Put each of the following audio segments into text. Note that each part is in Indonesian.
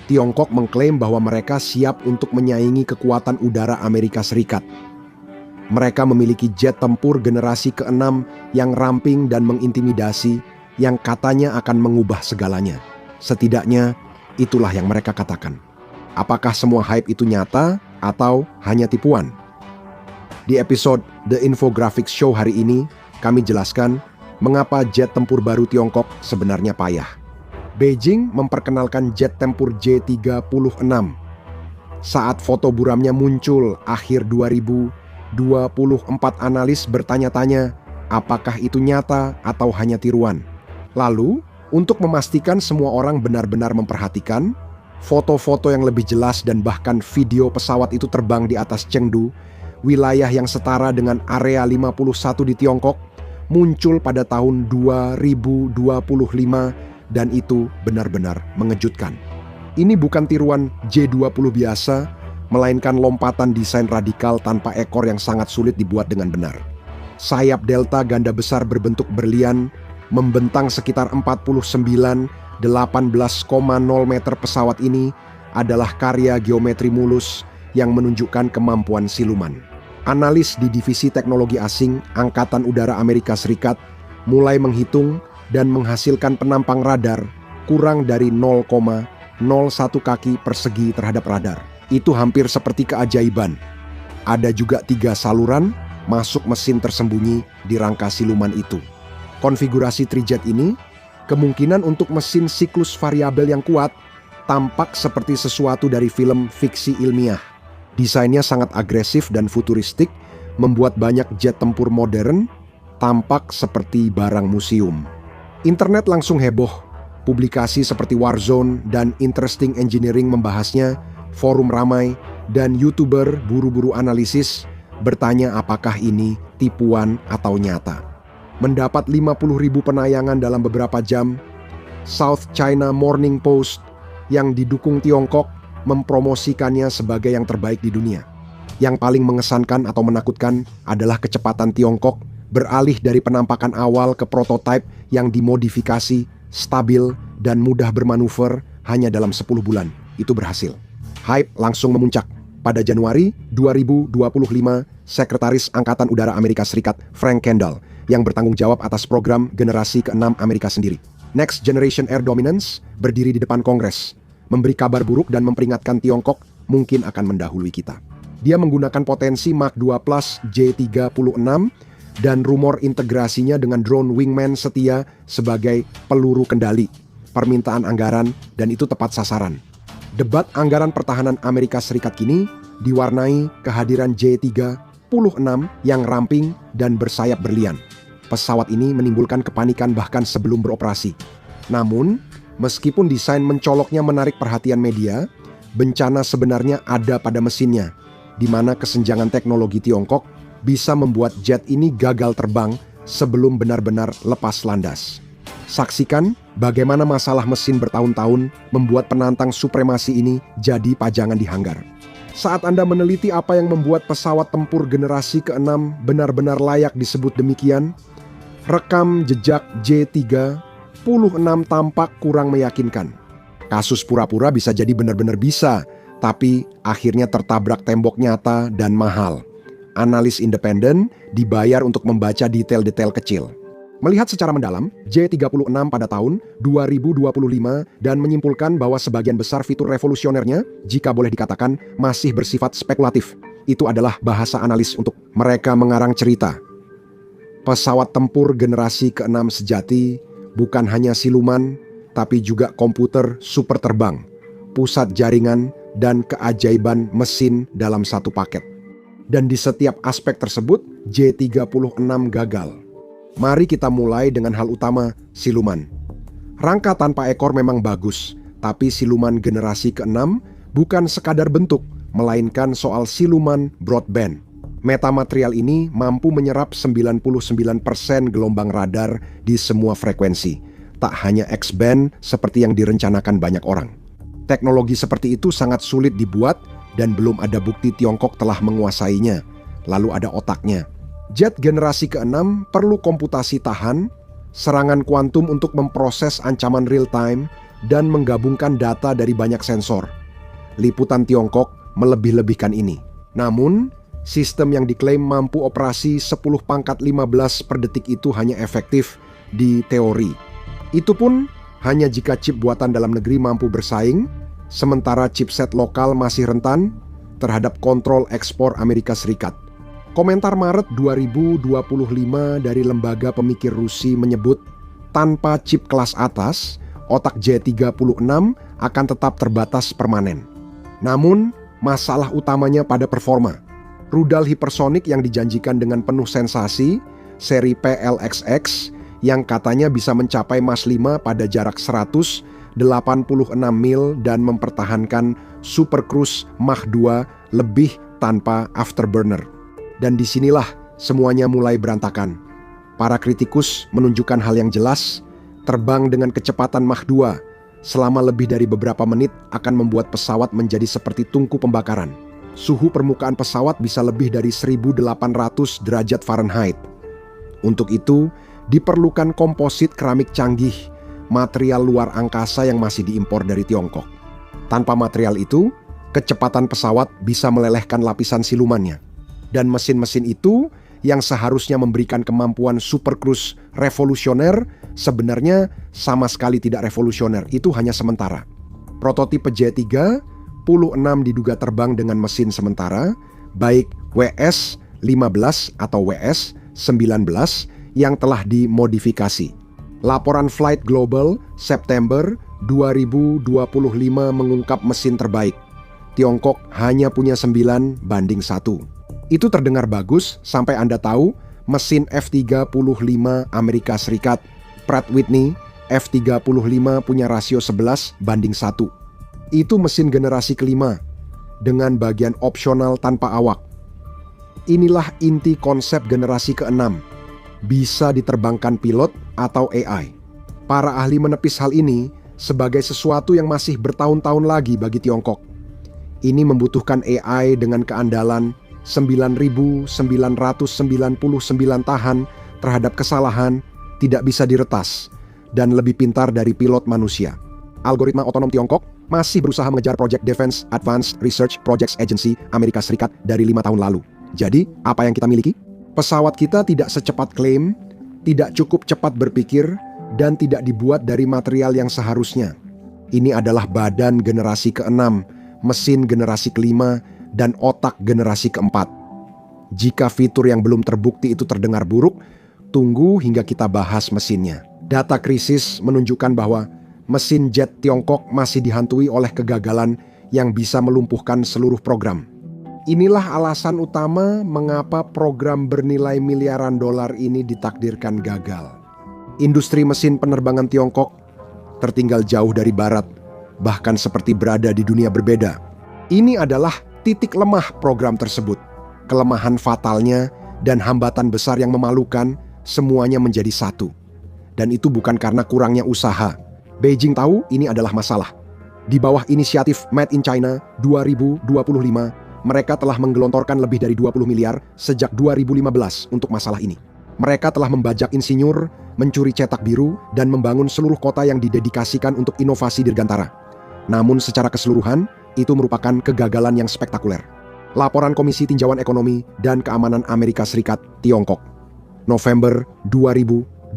Tiongkok mengklaim bahwa mereka siap untuk menyaingi kekuatan udara Amerika Serikat. Mereka memiliki jet tempur generasi ke-6 yang ramping dan mengintimidasi, yang katanya akan mengubah segalanya. Setidaknya, itulah yang mereka katakan. Apakah semua hype itu nyata atau hanya tipuan? Di episode The Infographics Show hari ini, kami jelaskan mengapa jet tempur baru Tiongkok sebenarnya payah. Beijing memperkenalkan jet tempur J-36. Saat foto buramnya muncul akhir 2024, analis bertanya-tanya apakah itu nyata atau hanya tiruan. Lalu, untuk memastikan semua orang benar-benar memperhatikan, foto-foto yang lebih jelas dan bahkan video pesawat itu terbang di atas Chengdu, wilayah yang setara dengan area 51 di Tiongkok, muncul pada tahun 2025 dan itu benar-benar mengejutkan. Ini bukan tiruan J-20 biasa, melainkan lompatan desain radikal tanpa ekor yang sangat sulit dibuat dengan benar. Sayap delta ganda besar berbentuk berlian membentang sekitar 18,0 meter. Pesawat ini adalah karya geometri mulus yang menunjukkan kemampuan siluman. Analis di Divisi Teknologi Asing Angkatan Udara Amerika Serikat mulai menghitung dan menghasilkan penampang radar kurang dari 0,01 kaki persegi terhadap radar. Itu hampir seperti keajaiban. Ada juga 3 saluran masuk mesin tersembunyi di rangka siluman itu. Konfigurasi trijet ini, kemungkinan untuk mesin siklus variabel yang kuat, tampak seperti sesuatu dari film fiksi ilmiah. Desainnya sangat agresif dan futuristik, membuat banyak jet tempur modern tampak seperti barang museum. Internet langsung heboh. Publikasi seperti Warzone dan Interesting Engineering membahasnya, forum ramai, dan YouTuber buru-buru analisis bertanya apakah ini tipuan atau nyata. Mendapat 50.000 penayangan dalam beberapa jam, South China Morning Post yang didukung Tiongkok mempromosikannya sebagai yang terbaik di dunia. Yang paling mengesankan atau menakutkan adalah kecepatan Tiongkok beralih dari penampakan awal ke prototipe yang dimodifikasi, stabil, dan mudah bermanuver hanya dalam 10 bulan. Itu berhasil. Hype langsung memuncak. Pada Januari 2025, Sekretaris Angkatan Udara Amerika Serikat Frank Kendall yang bertanggung jawab atas program generasi ke-6 Amerika sendiri, Next Generation Air Dominance, berdiri di depan Kongres, memberi kabar buruk dan memperingatkan Tiongkok mungkin akan mendahului kita. Dia menggunakan potensi Mach 2 Plus J-36 dan rumor integrasinya dengan drone wingman setia sebagai peluru kendali, permintaan anggaran, dan itu tepat sasaran. Debat anggaran pertahanan Amerika Serikat kini diwarnai kehadiran J-36 yang ramping dan bersayap berlian. Pesawat ini menimbulkan kepanikan bahkan sebelum beroperasi. Namun, meskipun desain mencoloknya menarik perhatian media, bencana sebenarnya ada pada mesinnya, di mana kesenjangan teknologi Tiongkok bisa membuat jet ini gagal terbang sebelum benar-benar lepas landas. Saksikan bagaimana masalah mesin bertahun-tahun membuat penantang supremasi ini jadi pajangan di hanggar. Saat Anda meneliti apa yang membuat pesawat tempur generasi ke-6 benar-benar layak disebut demikian, rekam jejak J-36 tampak kurang meyakinkan. Kasus pura-pura bisa jadi benar-benar bisa, tapi akhirnya tertabrak tembok nyata dan mahal. Analis independen dibayar untuk membaca detail-detail kecil. Melihat secara mendalam, J-36 pada tahun 2025 dan menyimpulkan bahwa sebagian besar fitur revolusionernya, jika boleh dikatakan, masih bersifat spekulatif. Itu adalah bahasa analis untuk mereka mengarang cerita. Pesawat tempur generasi ke-6 sejati bukan hanya siluman, tapi juga komputer super terbang, pusat jaringan, dan keajaiban mesin dalam satu paket. Dan di setiap aspek tersebut, J-36 gagal. Mari kita mulai dengan hal utama, siluman. Rangka tanpa ekor memang bagus, tapi siluman generasi ke-6 bukan sekadar bentuk, melainkan soal siluman broadband. Metamaterial ini mampu menyerap 99% gelombang radar di semua frekuensi, tak hanya X-band seperti yang direncanakan banyak orang. Teknologi seperti itu sangat sulit dibuat dan belum ada bukti Tiongkok telah menguasainya. Lalu ada otaknya. Jet generasi ke-6 perlu komputasi tahan, serangan kuantum untuk memproses ancaman real time, dan menggabungkan data dari banyak sensor. Liputan Tiongkok melebih-lebihkan ini. Namun, sistem yang diklaim mampu operasi 10⁻15 per detik itu hanya efektif di teori. Itu pun hanya jika chip buatan dalam negeri mampu bersaing, sementara chipset lokal masih rentan terhadap kontrol ekspor Amerika Serikat. Komentar Maret 2025 dari lembaga pemikir Rusi menyebut, tanpa chip kelas atas, otak J36 akan tetap terbatas permanen. Namun, masalah utamanya pada performa. Rudal hipersonik yang dijanjikan dengan penuh sensasi, seri PLXX, yang katanya bisa mencapai Mach 5 pada jarak 186 mil dan mempertahankan Super Cruise Mach 2 lebih tanpa afterburner. Dan disinilah semuanya mulai berantakan. Para kritikus menunjukkan hal yang jelas, terbang dengan kecepatan Mach 2 selama lebih dari beberapa menit akan membuat pesawat menjadi seperti tungku pembakaran. Suhu permukaan pesawat bisa lebih dari 1800 derajat Fahrenheit. Untuk itu, diperlukan komposit keramik canggih, material luar angkasa yang masih diimpor dari Tiongkok. Tanpa material itu, kecepatan pesawat bisa melelehkan lapisan silumannya. Dan mesin-mesin itu yang seharusnya memberikan kemampuan super cruise revolusioner sebenarnya sama sekali tidak revolusioner, itu hanya sementara. Prototipe J36 diduga terbang dengan mesin sementara, baik WS-15 atau WS-19 yang telah dimodifikasi. Laporan Flight Global September 2025 mengungkap mesin terbaik. Tiongkok hanya punya 9 banding 1. Itu terdengar bagus sampai Anda tahu mesin F-35 Amerika Serikat, Pratt Whitney F-35 punya rasio 11 banding 1. Itu mesin generasi kelima dengan bagian opsional tanpa awak. Inilah inti konsep generasi ke-6. Bisa diterbangkan pilot atau AI. Para ahli menepis hal ini sebagai sesuatu yang masih bertahun-tahun lagi bagi Tiongkok. Ini membutuhkan AI dengan keandalan 9.999 tahan terhadap kesalahan, tidak bisa diretas, dan lebih pintar dari pilot manusia. Algoritma otonom Tiongkok masih berusaha mengejar Project Defense Advanced Research Projects Agency Amerika Serikat dari 5 tahun lalu. Jadi, apa yang kita miliki? Pesawat kita tidak secepat klaim, tidak cukup cepat berpikir, dan tidak dibuat dari material yang seharusnya. Ini adalah badan generasi ke-6, mesin generasi ke-5, dan otak generasi ke-4. Jika fitur yang belum terbukti itu terdengar buruk, tunggu hingga kita bahas mesinnya. Data krisis menunjukkan bahwa mesin jet Tiongkok masih dihantui oleh kegagalan yang bisa melumpuhkan seluruh program. Inilah alasan utama mengapa program bernilai miliaran dolar ini ditakdirkan gagal. Industri mesin penerbangan Tiongkok tertinggal jauh dari barat, bahkan seperti berada di dunia berbeda. Ini adalah titik lemah program tersebut. Kelemahan fatalnya dan hambatan besar yang memalukan semuanya menjadi satu. Dan itu bukan karena kurangnya usaha. Beijing tahu ini adalah masalah. Di bawah inisiatif Made in China 2025, mereka telah menggelontorkan lebih dari 20 miliar sejak 2015 untuk masalah ini. Mereka telah membajak insinyur, mencuri cetak biru, dan membangun seluruh kota yang didedikasikan untuk inovasi dirgantara. Namun secara keseluruhan, itu merupakan kegagalan yang spektakuler. Laporan Komisi Tinjauan Ekonomi dan Keamanan Amerika Serikat, Tiongkok, November 2025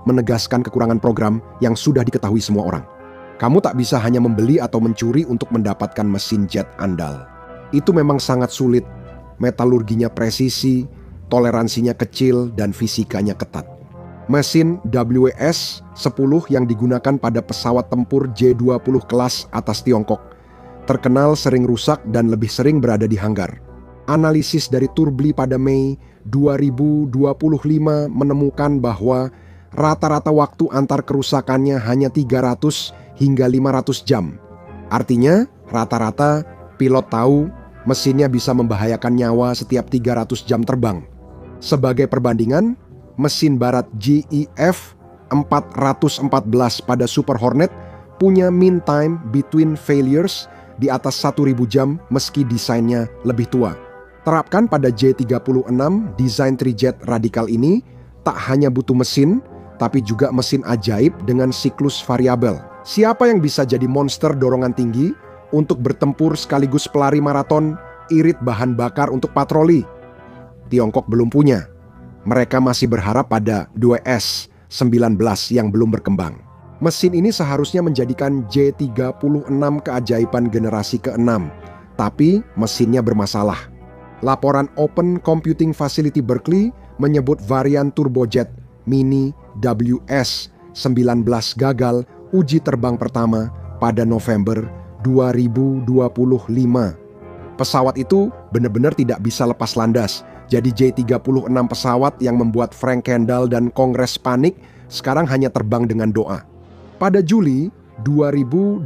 menegaskan kekurangan program yang sudah diketahui semua orang. Kamu tak bisa hanya membeli atau mencuri untuk mendapatkan mesin jet andal. Itu memang sangat sulit, metalurginya presisi, toleransinya kecil, dan fisikanya ketat. Mesin WS-10 yang digunakan pada pesawat tempur J-20 kelas atas Tiongkok terkenal sering rusak dan lebih sering berada di hanggar. Analisis dari Turbli pada Mei 2025 menemukan bahwa rata-rata waktu antar kerusakannya hanya 300 hingga 500 jam. Artinya, rata-rata pilot tahu mesinnya bisa membahayakan nyawa setiap 300 jam terbang. Sebagai perbandingan, mesin barat GEF 414 pada Super Hornet punya mean time between failures di atas 1000 jam meski desainnya lebih tua. Terapkan pada J36, desain trijet radikal ini tak hanya butuh mesin, tapi juga mesin ajaib dengan siklus variabel. Siapa yang bisa jadi monster dorongan tinggi untuk bertempur sekaligus pelari maraton, irit bahan bakar untuk patroli? Tiongkok belum punya. Mereka masih berharap pada 2S-19 yang belum berkembang. Mesin ini seharusnya menjadikan J36 keajaiban generasi ke-6, tapi mesinnya bermasalah. Laporan Open Computing Facility Berkeley menyebut varian turbojet Mini WS-19 gagal uji terbang pertama pada November 2025. Pesawat itu benar-benar tidak bisa lepas landas. Jadi J36 pesawat yang membuat Frank Kendall dan Kongres panik sekarang hanya terbang dengan doa. Pada Juli 2025,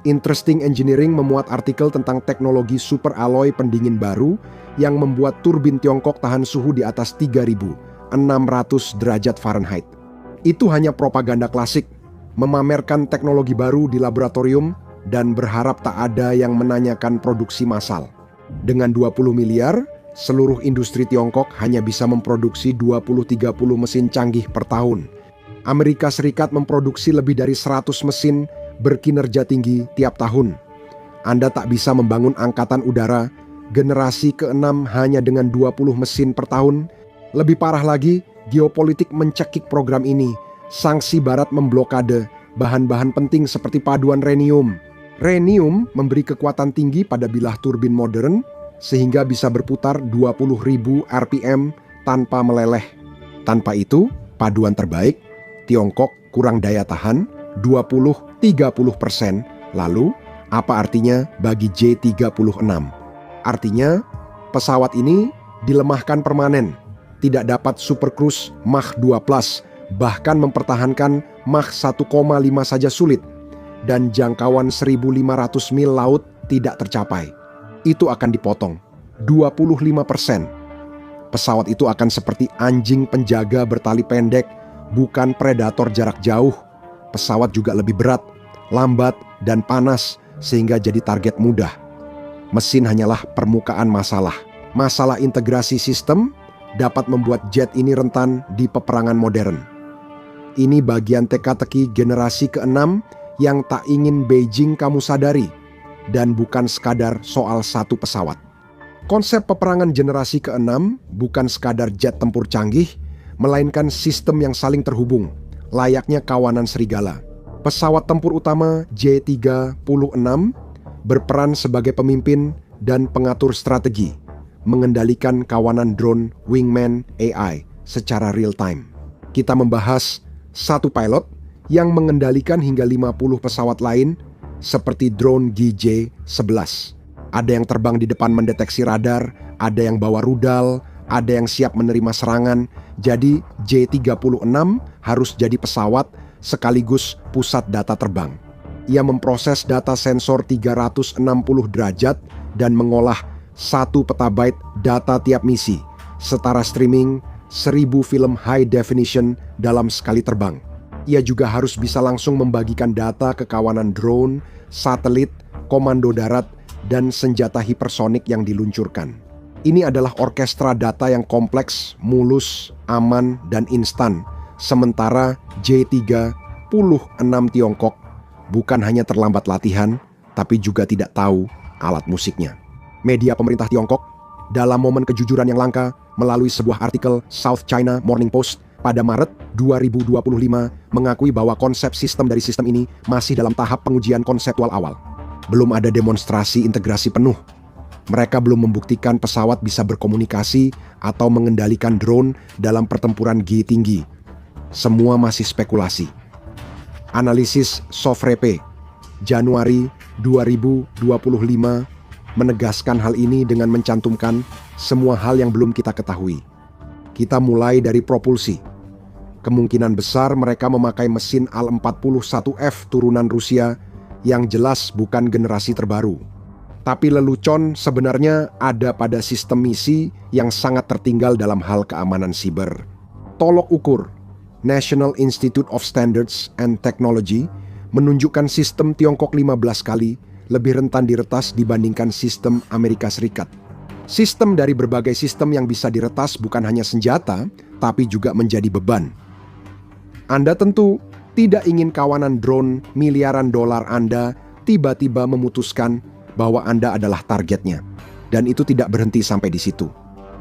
Interesting Engineering memuat artikel tentang teknologi super alloy pendingin baru yang membuat turbin Tiongkok tahan suhu di atas 3.600 derajat Fahrenheit. Itu hanya propaganda klasik, memamerkan teknologi baru di laboratorium dan berharap tak ada yang menanyakan produksi massal. Dengan 20 miliar, seluruh industri Tiongkok hanya bisa memproduksi 20-30 mesin canggih per tahun. Amerika Serikat memproduksi lebih dari 100 mesin berkinerja tinggi tiap tahun. Anda tak bisa membangun angkatan udara generasi ke-6 hanya dengan 20 mesin per tahun. Lebih parah lagi, geopolitik mencekik program ini. Sanksi Barat memblokade bahan-bahan penting seperti paduan rhenium. Rhenium memberi kekuatan tinggi pada bilah turbin modern sehingga bisa berputar 20.000 RPM tanpa meleleh. Tanpa itu, paduan terbaik, Tiongkok kurang daya tahan 20-30%. Lalu, apa artinya bagi J36? Artinya, pesawat ini dilemahkan permanen, tidak dapat Super Cruise Mach 2+, bahkan mempertahankan Mach 1,5 saja sulit, dan jangkauan 1.500 mil laut tidak tercapai. Itu akan dipotong 25%. Pesawat itu akan seperti anjing penjaga bertali pendek, bukan predator jarak jauh. Pesawat juga lebih berat, lambat, dan panas sehingga jadi target mudah. Mesin hanyalah permukaan masalah. Masalah integrasi sistem dapat membuat jet ini rentan di peperangan modern. Ini bagian teka-teki generasi ke-6 yang tak ingin Beijing kamu sadari, dan bukan sekadar soal satu pesawat. Konsep peperangan generasi ke-6 bukan sekadar jet tempur canggih, melainkan sistem yang saling terhubung, layaknya kawanan serigala. Pesawat tempur utama J36 berperan sebagai pemimpin dan pengatur strategi, mengendalikan kawanan drone Wingman AI secara real time. Kita membahas satu pilot yang mengendalikan hingga 50 pesawat lain seperti drone GJ-11. Ada yang terbang di depan mendeteksi radar, ada yang bawa rudal, ada yang siap menerima serangan. Jadi J36 harus jadi pesawat sekaligus pusat data terbang. Ia memproses data sensor 360 derajat dan mengolah 1 petabyte data tiap misi, setara streaming 1000 film high definition dalam sekali terbang. Ia juga harus bisa langsung membagikan data ke kawanan drone, satelit, komando darat, dan senjata hipersonik yang diluncurkan. Ini adalah orkestra data yang kompleks, mulus, aman, dan instan. Sementara J36 Tiongkok bukan hanya terlambat latihan, tapi juga tidak tahu alat musiknya. Media pemerintah Tiongkok dalam momen kejujuran yang langka melalui sebuah artikel South China Morning Post pada Maret 2025 mengakui bahwa konsep sistem dari sistem ini masih dalam tahap pengujian konseptual awal. Belum ada demonstrasi integrasi penuh. Mereka belum membuktikan pesawat bisa berkomunikasi atau mengendalikan drone dalam pertempuran G tinggi. Semua masih spekulasi. Analisis Sofrepe Januari 2025 menegaskan hal ini dengan mencantumkan semua hal yang belum kita ketahui. Kita mulai dari propulsi. Kemungkinan besar mereka memakai mesin Al-41F turunan Rusia yang jelas bukan generasi terbaru. Tapi lelucon sebenarnya ada pada sistem misi yang sangat tertinggal dalam hal keamanan siber. Tolok ukur National Institute of Standards and Technology menunjukkan sistem Tiongkok 15 kali lebih rentan diretas dibandingkan sistem Amerika Serikat. Sistem dari berbagai sistem yang bisa diretas bukan hanya senjata, tapi juga menjadi beban. Anda tentu Tidak ingin kawanan drone miliaran dolar Anda tiba-tiba memutuskan bahwa Anda adalah targetnya. Dan itu tidak berhenti sampai di situ.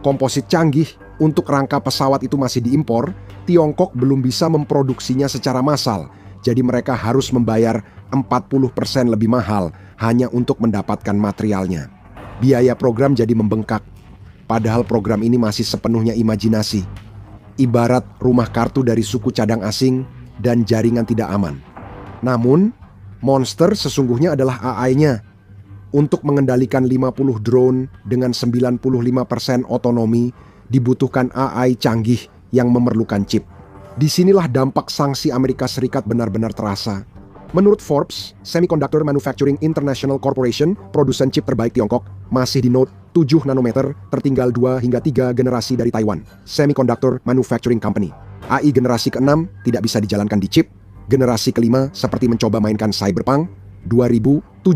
Komposit canggih untuk rangka pesawat itu masih diimpor, Tiongkok belum bisa memproduksinya secara massal. Jadi mereka harus membayar 40% lebih mahal hanya untuk mendapatkan materialnya. Biaya program jadi membengkak. Padahal program ini masih sepenuhnya imajinasi. Ibarat rumah kartu dari suku cadang asing dan jaringan tidak aman. Namun, monster sesungguhnya adalah AI-nya. Untuk mengendalikan 50 drone dengan 95% otonomi, dibutuhkan AI canggih yang memerlukan chip. Disinilah dampak sanksi Amerika Serikat benar-benar terasa. Menurut Forbes, Semiconductor Manufacturing International Corporation, produsen chip terbaik Tiongkok, masih di node 7 nanometer, tertinggal 2 hingga 3 generasi dari Taiwan, Semiconductor Manufacturing Company. AI generasi ke-6 tidak bisa dijalankan di chip, generasi ke-5 seperti mencoba mainkan Cyberpunk 2077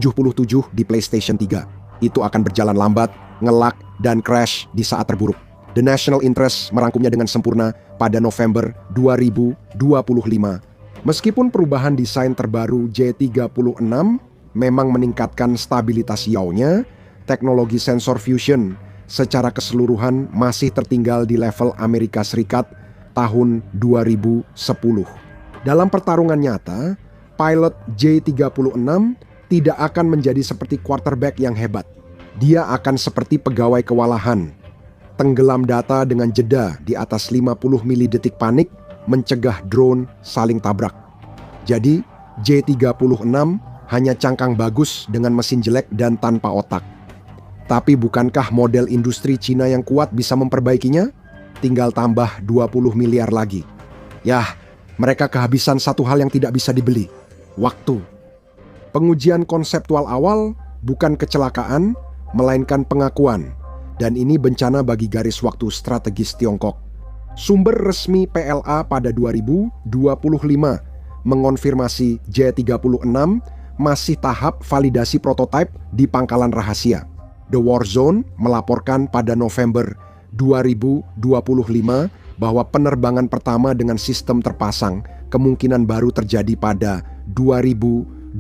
di PlayStation 3. Itu akan berjalan lambat, ngelak, dan crash di saat terburuk. The National Interest merangkumnya dengan sempurna pada November 2025. Meskipun perubahan desain terbaru J36 memang meningkatkan stabilitas yaonya, teknologi sensor fusion secara keseluruhan masih tertinggal di level Amerika Serikat tahun 2010. Dalam pertarungan nyata, pilot J36 tidak akan menjadi seperti quarterback yang hebat. Dia akan seperti pegawai kewalahan. Tenggelam data dengan jeda di atas 50 milidetik panik mencegah drone saling tabrak. Jadi, J36 hanya cangkang bagus dengan mesin jelek dan tanpa otak. Tapi bukankah model industri Cina yang kuat bisa memperbaikinya? Tinggal tambah 20 miliar lagi. Yah, mereka kehabisan satu hal yang tidak bisa dibeli. Waktu. Pengujian konseptual awal bukan kecelakaan, melainkan pengakuan. Dan ini bencana bagi garis waktu strategis Tiongkok. Sumber resmi PLA pada 2025 mengonfirmasi J36 masih tahap validasi prototipe di pangkalan rahasia. The Warzone melaporkan pada November 2025 bahwa penerbangan pertama dengan sistem terpasang kemungkinan baru terjadi pada 2026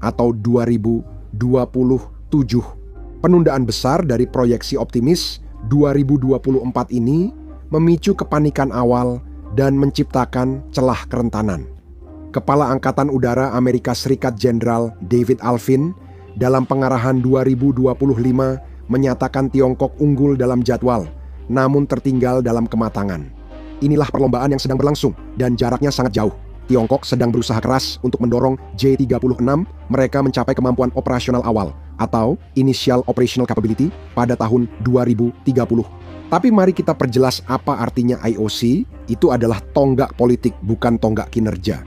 atau 2027. Penundaan besar dari proyeksi optimis 2024 ini memicu kepanikan awal dan menciptakan celah kerentanan. Kepala Angkatan Udara Amerika Serikat Jenderal David Alvin dalam pengarahan 2025 menyatakan Tiongkok unggul dalam jadwal, namun tertinggal dalam kematangan. Inilah perlombaan yang sedang berlangsung dan jaraknya sangat jauh. Tiongkok sedang berusaha keras untuk mendorong J36 mereka mencapai kemampuan operasional awal atau Initial Operational Capability pada tahun 2030. Tapi mari kita perjelas apa artinya IOC. Itu adalah tonggak politik, bukan tonggak kinerja.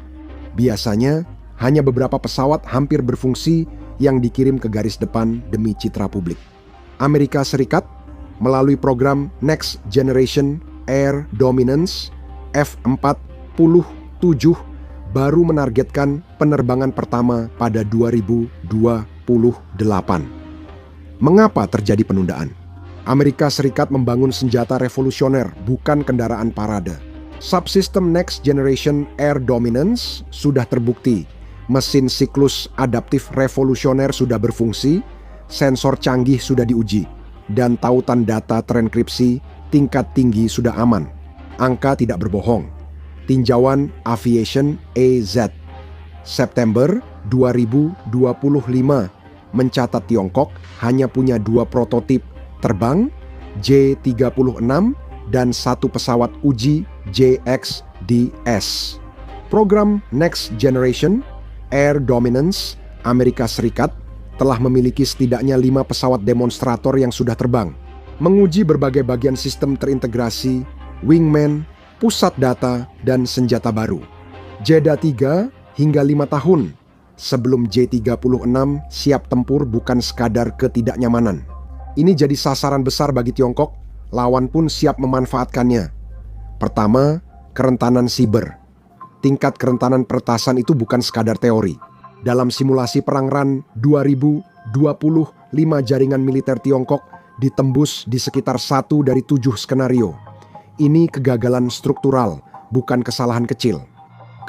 Biasanya hanya beberapa pesawat hampir berfungsi yang dikirim ke garis depan demi citra publik. Amerika Serikat melalui program Next Generation Air Dominance F-47 baru menargetkan penerbangan pertama pada 2028. Mengapa terjadi penundaan? Amerika Serikat membangun senjata revolusioner, bukan kendaraan parade. Subsistem Next Generation Air Dominance sudah terbukti. Mesin siklus adaptif revolusioner sudah berfungsi, sensor canggih sudah diuji, dan tautan data terenkripsi tingkat tinggi sudah aman. Angka tidak berbohong. Tinjauan Aviation AZ September 2025 mencatat Tiongkok hanya punya 2 prototip terbang J36 dan 1 pesawat uji JXDS. Program Next Generation Air Dominance Amerika Serikat telah memiliki setidaknya 5 pesawat demonstrator yang sudah terbang, menguji berbagai bagian sistem terintegrasi, wingman, pusat data, dan senjata baru. Jeda 3 hingga 5 tahun sebelum J36 siap tempur bukan sekadar ketidaknyamanan. Ini jadi sasaran besar bagi Tiongkok, lawan pun siap memanfaatkannya. Pertama, kerentanan siber. Tingkat kerentanan peretasan itu bukan sekadar teori. Dalam simulasi Perang RAN 2025 jaringan militer Tiongkok ditembus di sekitar 1 dari 7 skenario. Ini kegagalan struktural, bukan kesalahan kecil.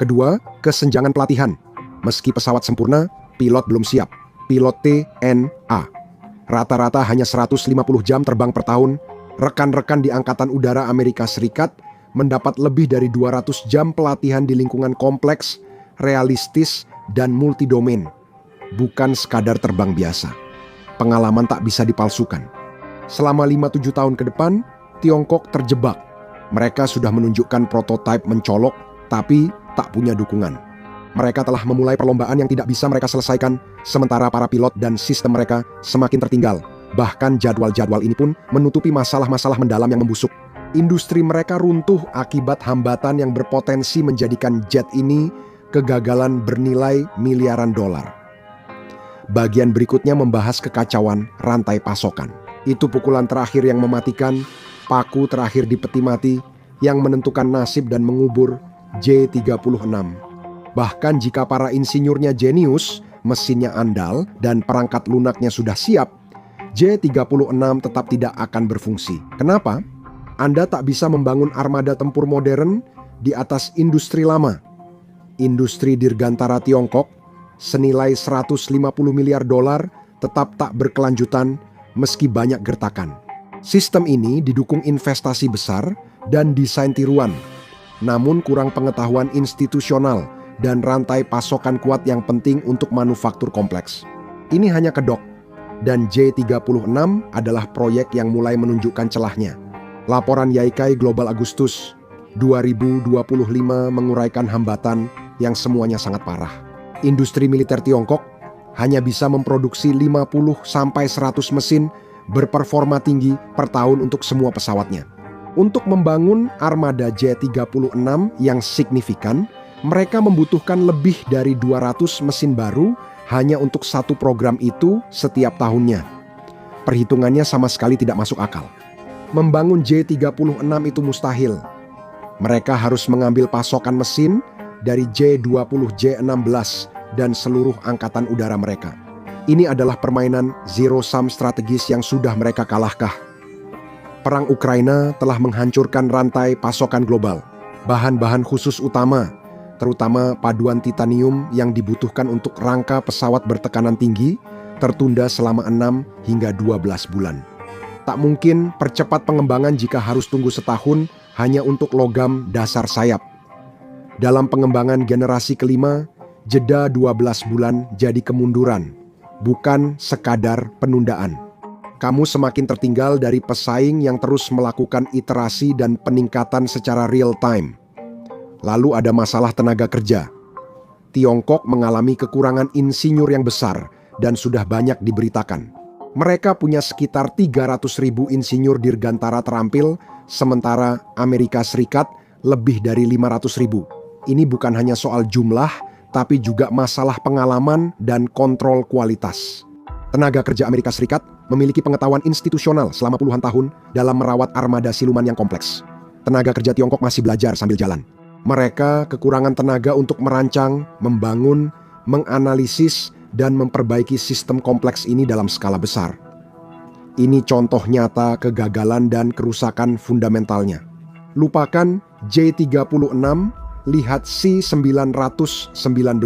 Kedua, kesenjangan pelatihan. Meski pesawat sempurna, pilot belum siap. Pilot TNA rata-rata hanya 150 jam terbang per tahun. Rekan-rekan di Angkatan Udara Amerika Serikat mendapat lebih dari 200 jam pelatihan di lingkungan kompleks, realistis, dan multidomain. Bukan sekadar terbang biasa. Pengalaman tak bisa dipalsukan. Selama 5-7 tahun ke depan, Tiongkok terjebak. Mereka sudah menunjukkan prototipe mencolok, tapi tak punya dukungan. Mereka telah memulai perlombaan yang tidak bisa mereka selesaikan, sementara para pilot dan sistem mereka semakin tertinggal. Bahkan jadwal-jadwal ini pun menutupi masalah-masalah mendalam yang membusuk. Industri mereka runtuh akibat hambatan yang berpotensi menjadikan jet ini kegagalan bernilai miliaran dolar. Bagian berikutnya membahas kekacauan rantai pasokan. Itu pukulan terakhir yang mematikan, paku terakhir di peti mati yang menentukan nasib dan mengubur J36. Bahkan jika para insinyurnya jenius, mesinnya andal, dan perangkat lunaknya sudah siap, J36 tetap tidak akan berfungsi. Kenapa? Anda tak bisa membangun armada tempur modern di atas industri lama. Industri dirgantara Tiongkok senilai 150 miliar dolar tetap tak berkelanjutan meski banyak gertakan. Sistem ini didukung investasi besar dan desain tiruan, namun kurang pengetahuan institusional dan rantai pasokan kuat yang penting untuk manufaktur kompleks. Ini hanya kedok, dan J36 adalah proyek yang mulai menunjukkan celahnya. Laporan Yaikai Global Agustus 2025 menguraikan hambatan yang semuanya sangat parah. Industri militer Tiongkok hanya bisa memproduksi 50-100 mesin berperforma tinggi per tahun untuk semua pesawatnya. Untuk membangun armada J36 yang signifikan, mereka membutuhkan lebih dari 200 mesin baru hanya untuk satu program itu setiap tahunnya. Perhitungannya sama sekali tidak masuk akal. Membangun J36 itu mustahil. Mereka harus mengambil pasokan mesin dari J20, J16, dan seluruh angkatan udara mereka. Ini adalah permainan zero-sum strategis yang sudah mereka kalahkan. Perang Ukraina telah menghancurkan rantai pasokan global. Bahan-bahan khusus utama, terutama paduan titanium yang dibutuhkan untuk rangka pesawat bertekanan tinggi, tertunda selama 6 hingga 12 bulan. Tak mungkin percepat pengembangan jika harus tunggu setahun hanya untuk logam dasar sayap. Dalam pengembangan generasi kelima, jeda 12 bulan jadi kemunduran, bukan sekadar penundaan. Kamu semakin tertinggal dari pesaing yang terus melakukan iterasi dan peningkatan secara real time. Lalu ada masalah tenaga kerja. Tiongkok mengalami kekurangan insinyur yang besar dan sudah banyak diberitakan. Mereka punya sekitar 300.000 insinyur dirgantara terampil, sementara Amerika Serikat lebih dari 500.000. Ini bukan hanya soal jumlah, tapi juga masalah pengalaman dan kontrol kualitas. Tenaga kerja Amerika Serikat memiliki pengetahuan institusional selama puluhan tahun dalam merawat armada siluman yang kompleks. Tenaga kerja Tiongkok masih belajar sambil jalan. Mereka kekurangan tenaga untuk merancang, membangun, menganalisis, dan memperbaiki sistem kompleks ini dalam skala besar. Ini contoh nyata kegagalan dan kerusakan fundamentalnya. Lupakan J36, lihat C919.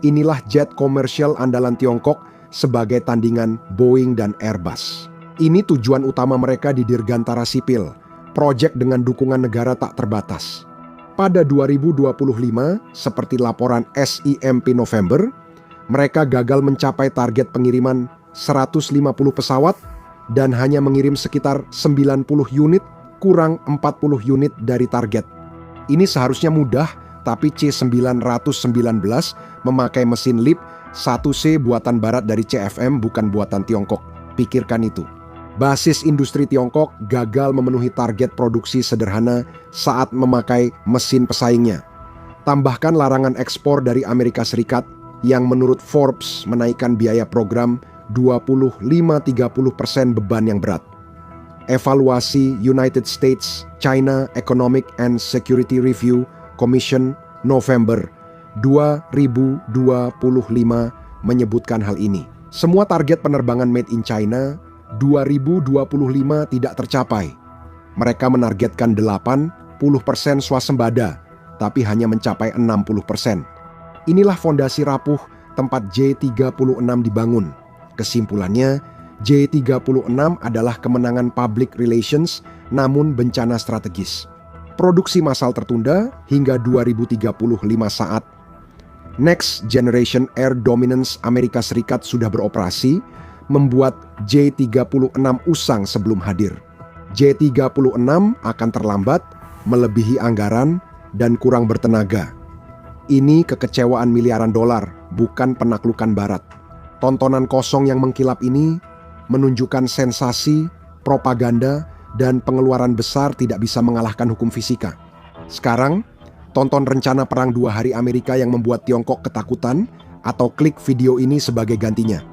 Inilah jet komersial andalan Tiongkok sebagai tandingan Boeing dan Airbus. Ini tujuan utama mereka di dirgantara sipil, proyek dengan dukungan negara tak terbatas. Pada 2025, seperti laporan SIMP November, mereka gagal mencapai target pengiriman 150 pesawat dan hanya mengirim sekitar 90 unit, kurang 40 unit dari target. Ini seharusnya mudah, tapi C919 memakai mesin LEAP 1C buatan barat dari CFM, bukan buatan Tiongkok. Pikirkan itu. Basis industri Tiongkok gagal memenuhi target produksi sederhana saat memakai mesin pesaingnya. Tambahkan larangan ekspor dari Amerika Serikat yang menurut Forbes menaikkan biaya program 25-30% beban yang berat. Evaluasi United States China Economic and Security Review Commission November 2025 menyebutkan hal ini. Semua target penerbangan made in China 2025 tidak tercapai. Mereka menargetkan 80% swasembada, tapi hanya mencapai 60%. Inilah fondasi rapuh tempat J36 dibangun. Kesimpulannya, J36 adalah kemenangan public relations namun bencana strategis. Produksi massal tertunda hingga 2035 saat. Next Generation Air Dominance Amerika Serikat sudah beroperasi, membuat J36 usang sebelum hadir. J36 akan terlambat, melebihi anggaran, dan kurang bertenaga. Ini kekecewaan miliaran dolar, bukan penaklukan Barat. Tontonan kosong yang mengkilap ini menunjukkan sensasi, propaganda, dan pengeluaran besar tidak bisa mengalahkan hukum fisika. Sekarang, tonton rencana perang 2 hari Amerika yang membuat Tiongkok ketakutan, atau klik video ini sebagai gantinya.